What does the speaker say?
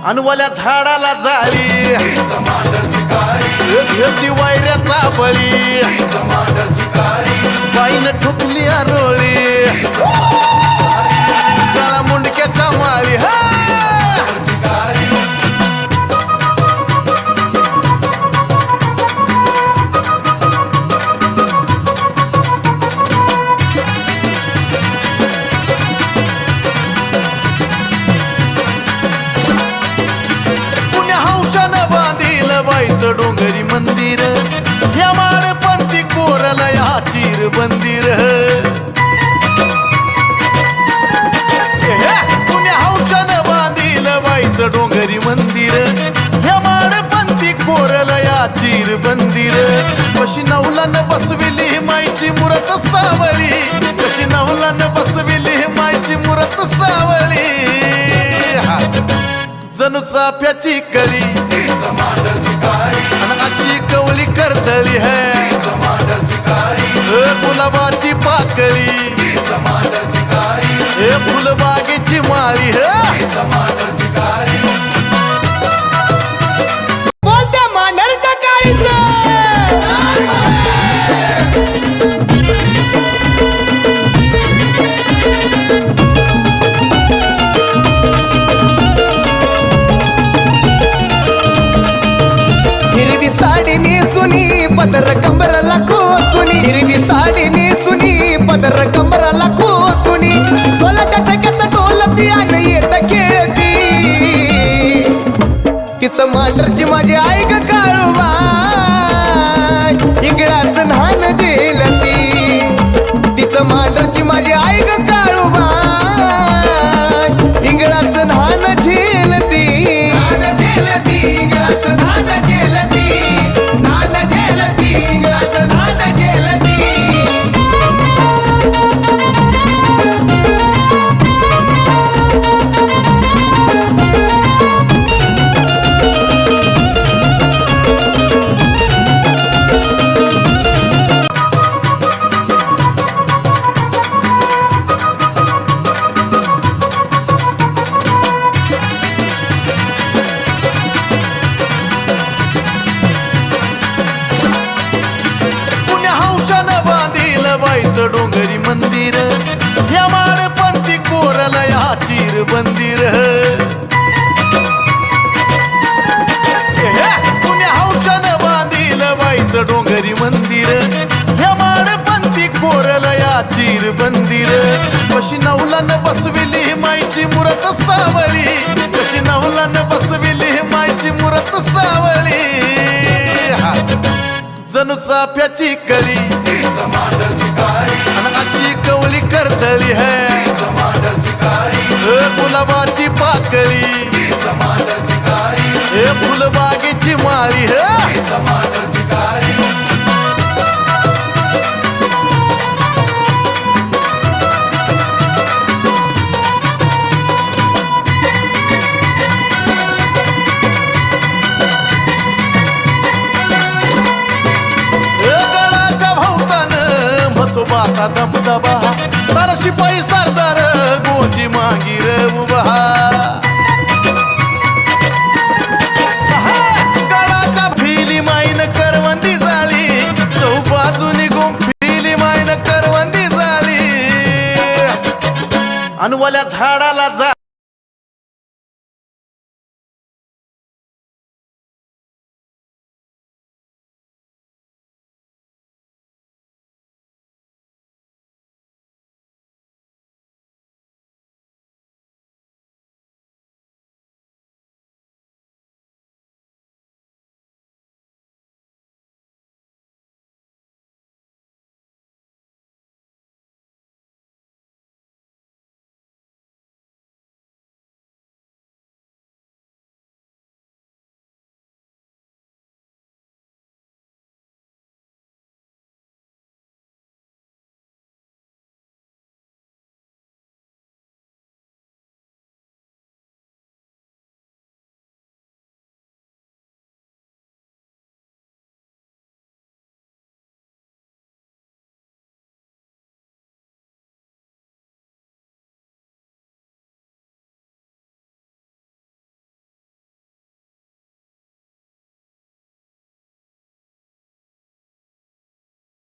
अनवल्या झाडाला जाळी घेतली वायऱ्याचा बळी बाईनं ठुकली आरोळी काळा मुंडक्याच्या माळी बाईचं डोंगरी मंदिर ह्या माळपंथी कोरला या चिर बंदिर पुण्या हौशानं बांधील बाईचं डोंगरी मंदिर ह्या माळपंथी कोरला या चिर बंदिर कशी नवलानं बसविली माईची मूर्त सावली कशी नवलानं बसविली माईची मूर्त सावली जणू चाफ्याची कली अशी कवली करतली है गुलाबाची पाकळी फुलबागेची माळी बोलत्या मांढरच्या काळीचं हिरवी साडी नेसुनी पदर कंबरला खोचुनी हिरवी साडी नेसुनी पदर कंबरला खोचुनी ढोलाच्या ठेक्यात ढोलती आणि येत खेळती तिचं मांढरची माझी आई ग काळूबाई इंगळाचं न्हाण झेलती तिचं मांढरची माझी आई ग काळूबाई इंगळाचं न्हाण झेलती इंगळाचं न्हाण झेलती बाईचं डोंगरी मंदिर ह्या माळपंथी कोरला या चिर बंदिर पुण्या हौशानं बांधील बाईचं डोंगरी मंदिर ह्या माळपंथी कोरला या चिर बंदिर कशी नवलानं बसविली माईची मूर्त सावली कशी नवलानं बसविली माईची मूर्त सावली जणू चाफ्याची कली अशी कवली करतली है गुलाबाची पाकळी फुलबागेची माळी सोबाचा दबदबा सारा शिपाई सरदार गोंदी मागीर उभा गडाच्या फिली माईन करवंदी झाली चौबाजूनी फिली माईन करवंदी झाली अनवल्या झाडाला जा